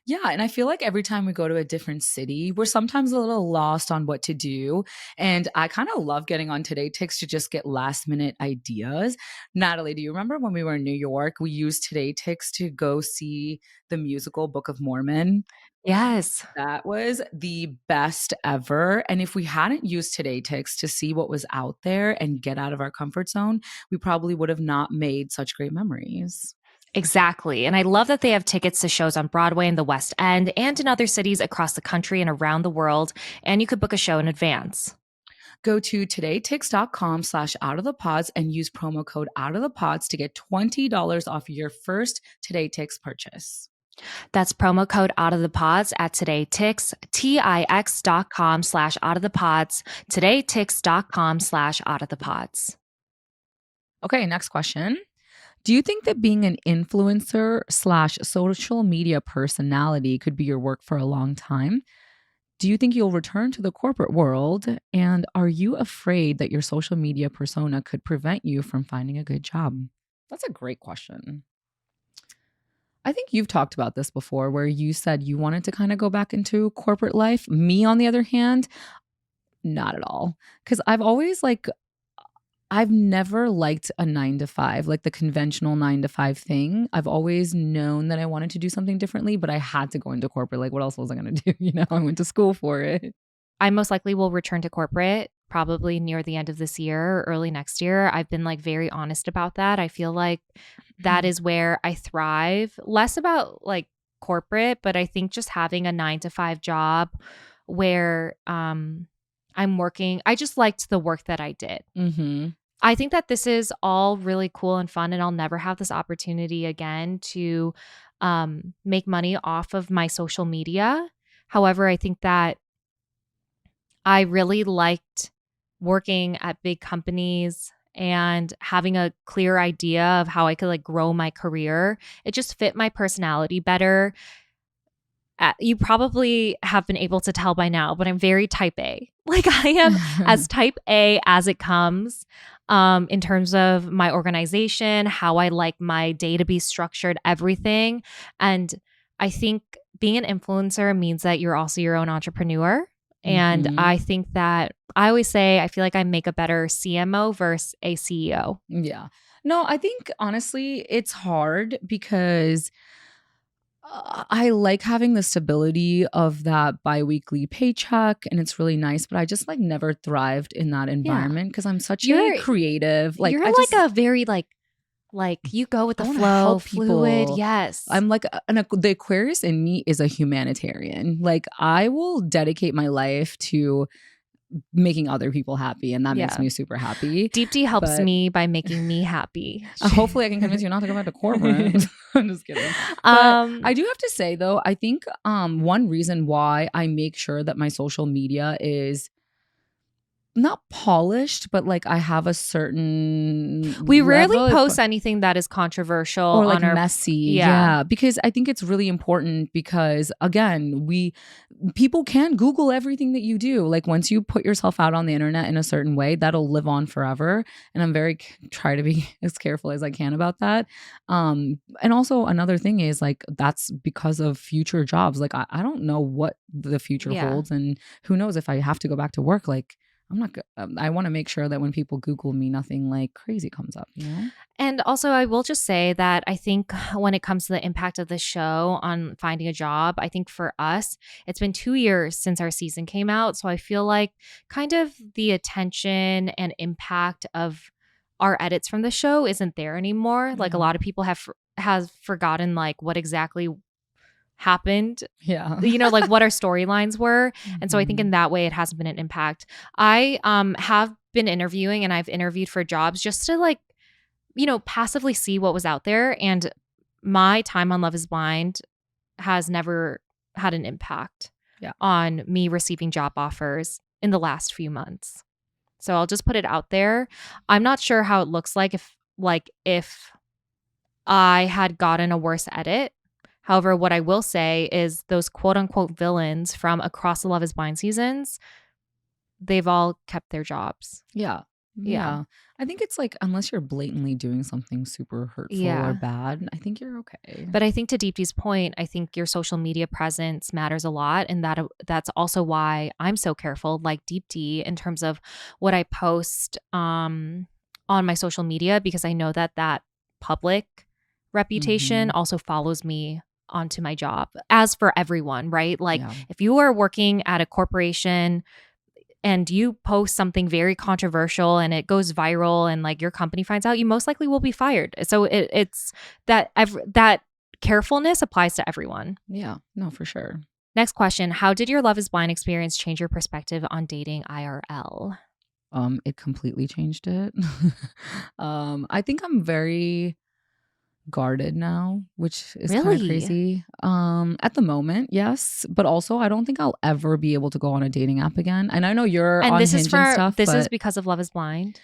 Yeah, and I feel like every time we go to a different city, we're sometimes a little lost on what to do. And I kind of love getting on Today Tix to just get last minute ideas. Natalie, do you remember when we were in New York, we used Today Tix to go see the musical Book of Mormon? Yes. That was the best ever. And if we hadn't used Today Tix to see what was out there and get out of our comfort zone, we probably would have not made such great memories. Exactly. And I love that they have tickets to shows on Broadway in the West End and in other cities across the country and around the world. And you could book a show in advance. Go to todaytix.com/outofthepods and use promo code outofthepods to get $20 off your first Today Tix purchase. That's promo code outofthepods at todaytix, tix.com/outofthepods, todaytix.com/outofthepods. Okay, next question. Do you think that being an influencer/social media personality could be your work for a long time? Do you think you'll return to the corporate world? And are you afraid that your social media persona could prevent you from finding a good job? That's a great question. I think you've talked about this before, where you said you wanted to kind of go back into corporate life. Me, on the other hand, not at all. Because I've never liked a 9-to-5, like the conventional 9-to-5 thing. I've always known that I wanted to do something differently, but I had to go into corporate. Like, what else was I going to do? You know, I went to school for it. I most likely will return to corporate probably near the end of this year or early next year. I've been like very honest about that. I feel like that is where I thrive. Less about like corporate, but I think just having a 9-to-5 job where I'm working. I just liked the work that I did. Mm-hmm. I think that this is all really cool and fun, and I'll never have this opportunity again to make money off of my social media. However, I think that I really liked working at big companies and having a clear idea of how I could like grow my career. It just fit my personality better. You probably have been able to tell by now, but I'm very type A. Like I am as type A as it comes in terms of my organization, how I like my day to be structured, everything. And I think being an influencer means that you're also your own entrepreneur. And Mhm. I think that I always say I feel like I make a better CMO versus a CEO. Yeah. No, I think honestly, it's hard because I like having the stability of that biweekly paycheck and it's really nice, but I just like never thrived in that Yeah. environment because I'm such a You're creative, like you're I like just a very like you go with I the want to flow, help fluid. people. Yes. I'm like the Aquarius in me is a humanitarian. Like I will dedicate my life to making other people happy and that makes Yeah. me super happy. Deepti helps But me by making me happy. hopefully I can convince you not to go back to corporate. I'm just kidding. But um I do have to say though, I think one reason why I make sure that my social media is not polished, but like I have a certain we rarely level post anything that is controversial or like on our messy. yeah. Yeah, because I think it's really important because again, people can Google everything that you do. Like once you put yourself out on the internet in a certain way, that'll live on forever. And I'm very try to be as careful as I can about that. And also another thing is like that's because of future jobs. Like I don't know what the future Yeah. holds, and who knows if I have to go back to work. Like I'm not. I want to make sure that when people Google me, nothing like crazy comes up. You know. And also, I will just say that I think when it comes to the impact of the show on finding a job, I think for us, it's been 2 years since our season came out. So I feel like kind of the attention and impact of our edits from the show isn't there anymore. Like a Yeah. lot of people has forgotten like what exactly happened, Yeah. like what our storylines were. And so I think in Mhm. that way it hasn't been an impact. I have been interviewing and I've interviewed for jobs just to like passively see what was out there. And my time on Love is Blind has never had an impact Yeah. on me receiving job offers in the last few months. So I'll just put it out there. I'm not sure how it looks like if I had gotten a worse edit. However, what I will say is those quote unquote villains from across the Love is Blind seasons, they've all kept their jobs. Yeah. Yeah. Yeah. I think it's like unless you're blatantly doing something super hurtful or Yeah. bad, I think you're okay. But I think to Deepti's point, I think your social media presence matters a lot. And that's also why I'm so careful, like Deepti, in terms of what I post on my social media, because I know that public reputation Mhm. also follows me onto my job, as for everyone, right? Like Yeah. if you are working at a corporation and you post something very controversial and it goes viral and like your company finds out, you most likely will be fired. So it's that carefulness applies to everyone. Yeah. No, for sure. Next question. How did your Love is Blind experience change your perspective on dating IRL? It completely changed it. I think I'm very guarded now, which is kind of Really? crazy. At the moment, yes, but also I don't think I'll ever be able to go on a dating app again. And I know you're And on this is Hinge and stuff, this is but because of Love is Blind?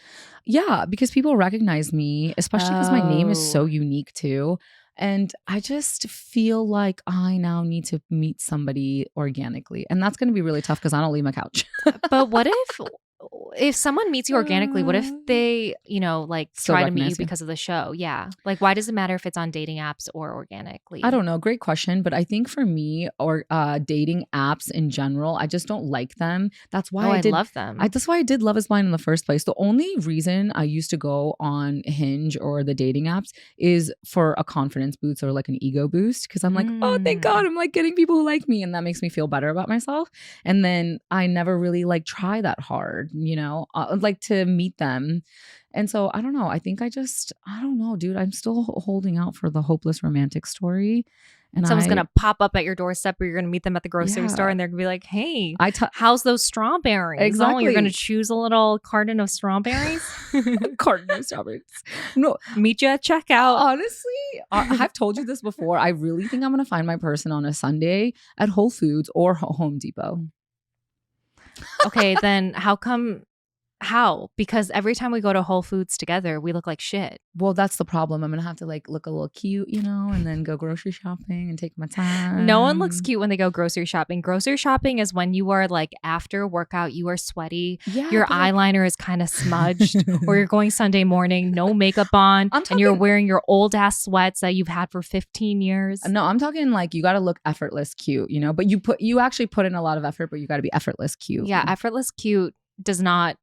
yeah, because people recognize me, especially because my name is so Oh. unique too. And I just feel like I now need to meet somebody organically. And that's going to be really tough because I don't leave my couch. But what if someone meets you organically, what if they, like Still try to meet you recognize you. because of the show? Yeah. Like why does it matter if it's on dating apps or organically? I don't know. Great question. But I think for me, or dating apps in general, I just don't like them. That's why I love them. That's why I did Love is Blind in the first place. The only reason I used to go on Hinge or the dating apps is for a confidence boost or like an ego boost. Cause I'm like, oh, thank God, I'm like getting people who like me. And that makes me feel better about myself. And then I never really like try that hard, like to meet them. And so I don't know. I think I don't know, dude. I'm still holding out for the hopeless romantic story. And Someone's going to pop up at your doorstep, or you're going to meet them at the grocery store, Yeah. and they're going to be like, hey, I how's those strawberries? Oh, Exactly. you're going to choose a little carton of strawberries? carton of strawberries. No, Meet you at checkout. honestly, I've told you this before. I really think I'm going to find my person on a Sunday at Whole Foods or Home Depot. Okay, then how? Because every time we go to Whole Foods together, we look like shit. Well, that's the problem. I'm going to have to like look a little cute, you know, and then go grocery shopping and take my time. No one looks cute when they go grocery shopping. Grocery shopping is when you are like after workout, you are sweaty, Yeah, your but, like- eyeliner is kind of smudged, or you're going Sunday morning, no makeup on, I'm and you're talking- wearing your old ass sweats that you've had for 15 years. No, I'm talking like you got to look effortless cute, you know, but you actually put in a lot of effort, but you got to be effortless cute. Yeah, effortless cute does not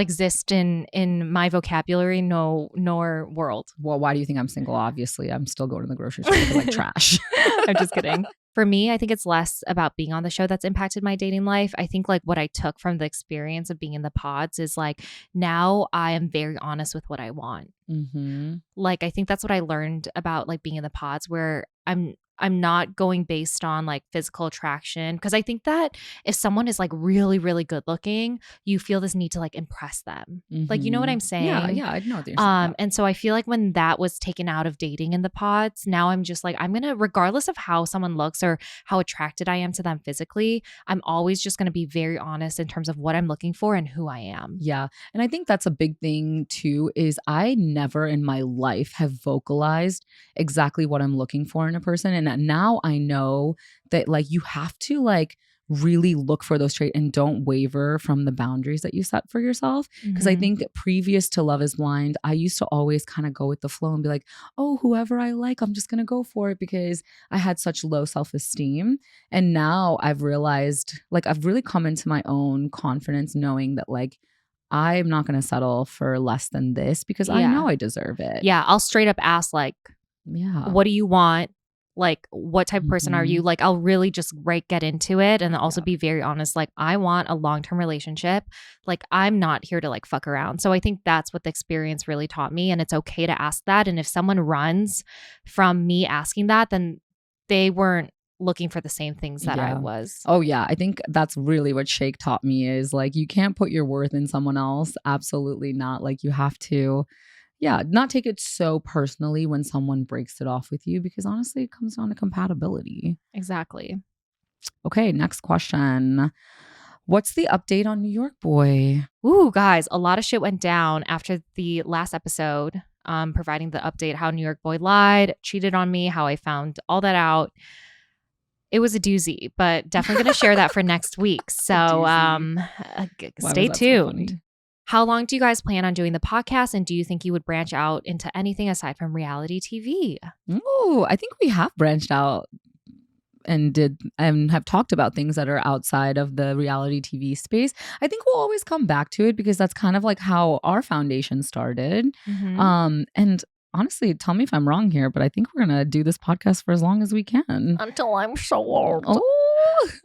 exist in my vocabulary, nor world. Well, why do you think I'm single? Obviously, I'm still going to the grocery store looking like trash. I'm just kidding. For me, I think it's less about being on the show that's impacted my dating life. I think like what I took from the experience of being in the pods is like now I am very honest with what I want. Mm-hmm. Like I think that's what I learned about like being in the pods, where I'm not going based on like physical attraction, because I think that if someone is like really, really good looking, you feel this need to like impress them. Like, you know what I'm saying? Yeah, I know what you're saying. And so I feel like when that was taken out of dating in the pods, now I'm just like, I'm going to, regardless of how someone looks or how attracted I am to them physically, I'm always just going to be very honest in terms of what I'm looking for and who I am. Yeah. And I think that's a big thing too, is I never in my life have vocalized exactly what I'm looking for in a person. And now I know that like you have to like really look for those traits and don't waver from the boundaries that you set for yourself. Because I Mhm. think previous to Love is Blind, I used to always kind of go with the flow and be like, oh, whoever I like, I'm just going to go for it because I had such low self-esteem. And now I've realized, like, I've really come into my own confidence knowing that like, I'm not going to settle for less than this because I Yeah. know I deserve it. Yeah, I'll straight up ask like, Yeah. what do you want? Like, what type of person are you? Mhm. Like, I'll really just get into it, and also Yeah. be very honest. Like, I want a long-term relationship. Like, I'm not here to like fuck around. So I think that's what the experience really taught me, and it's okay to ask that. And if someone runs from me asking that, then they weren't looking for the same things that I Yeah. was. Oh yeah, I think that's really what Shake taught me is like you can't put your worth in someone else. Absolutely not. Like you have to, not take it so personally when someone breaks it off with you because honestly, it comes down to compatibility. Exactly. Okay, next question. What's the update on New York Boy? Ooh, guys, a lot of shit went down after the last episode, providing the update how New York Boy lied, cheated on me, how I found all that out. It was a doozy, but definitely going to share that for next week. So doozy. Why stay was that so funny? tuned. How long do you guys plan on doing the podcast? And do you think you would branch out into anything aside from reality TV? Oh, I think we have branched out and have talked about things that are outside of the reality TV space. I think we'll always come back to it because that's kind of like how our foundation started. Mhm. And honestly, tell me if I'm wrong here, but I think we're gonna do this podcast for as long as we can. Until I'm so old. Oh,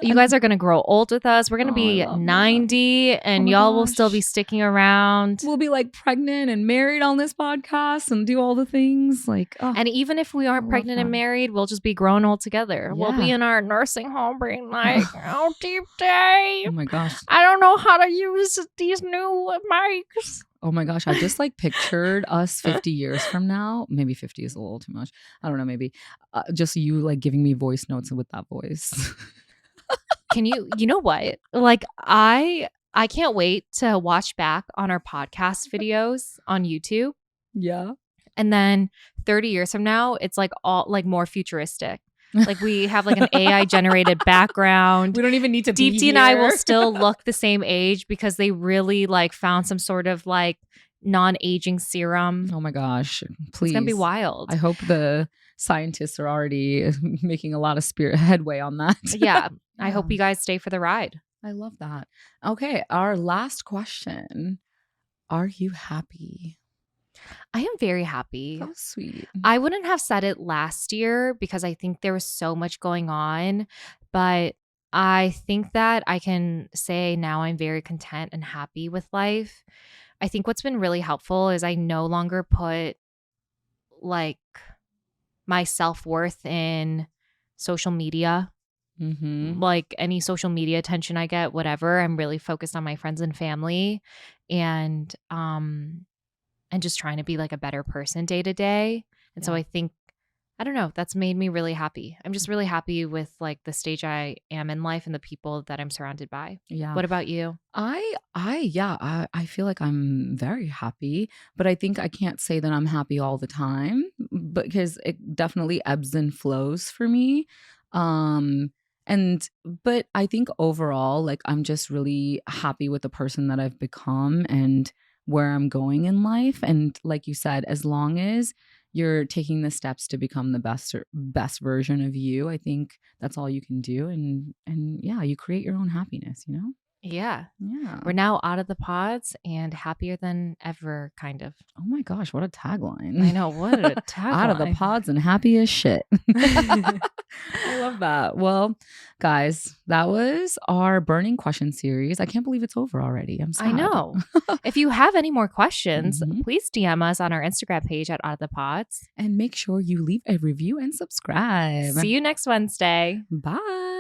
You guys are going to grow old with us. We're going to Oh, be I love that. 90, and my y'all will still be gosh. sticking around. We'll be like pregnant and married on this podcast and do all the things. Like, oh, And even if we I aren't love pregnant and that. married, we'll just be grown old together. We'll be Yeah. in our nursing home being like, oh, Deepti, oh my gosh. I don't know how to use these new mics. Oh my gosh, I just like pictured us 50 years from now. Maybe 50 is a little too much. I don't know, maybe. Just you like giving me voice notes with that voice. Can you know what? Like, I can't wait to watch back on our podcast videos on YouTube. Yeah. And then 30 years from now, it's like all like more futuristic. Like we have like an AI generated background. We don't even need to be Deepti and I will here. still look the same age because they really like found some sort of like non-aging serum. Oh my gosh. Please. It's gonna be wild. I hope the scientists are already making a lot of headway on that. Yeah. I Yeah. hope you guys stay for the ride. I love that. Okay. Our last question. Are you happy? I am very happy. Oh, sweet. I wouldn't have said it last year because I think there was so much going on, but I think that I can say now I'm very content and happy with life. I think what's been really helpful is I no longer put like my self-worth in social media. Mm-hmm. Like any social media attention I get, whatever, I'm really focused on my friends and family and just trying to be like a better person day to day. And so Yeah. I think, I don't know, that's made me really happy. I'm just really happy with like the stage I am in life and the people that I'm surrounded by. Yeah. What about you? I feel like I'm very happy, but I think I can't say that I'm happy all the time, because it definitely ebbs and flows for me. Um but I think overall, like, I'm just really happy with the person that I've become and where I'm going in life. And like you said, as long as you're taking the steps to become the best version of you, I think that's all you can do. And yeah, you create your own happiness, you know? Yeah. Yeah. We're now out of the pods and happier than ever, kind of. Oh my gosh, what a tagline. I know, what a tagline. Out of the pods and happy as shit. I love that. Well, guys, that was our burning question series. I can't believe it's over already. I'm sad. I know. If you have any more questions, Mhm. please DM us on our Instagram page at Out of the Pods. And make sure you leave a review and subscribe. See you next Wednesday. Bye.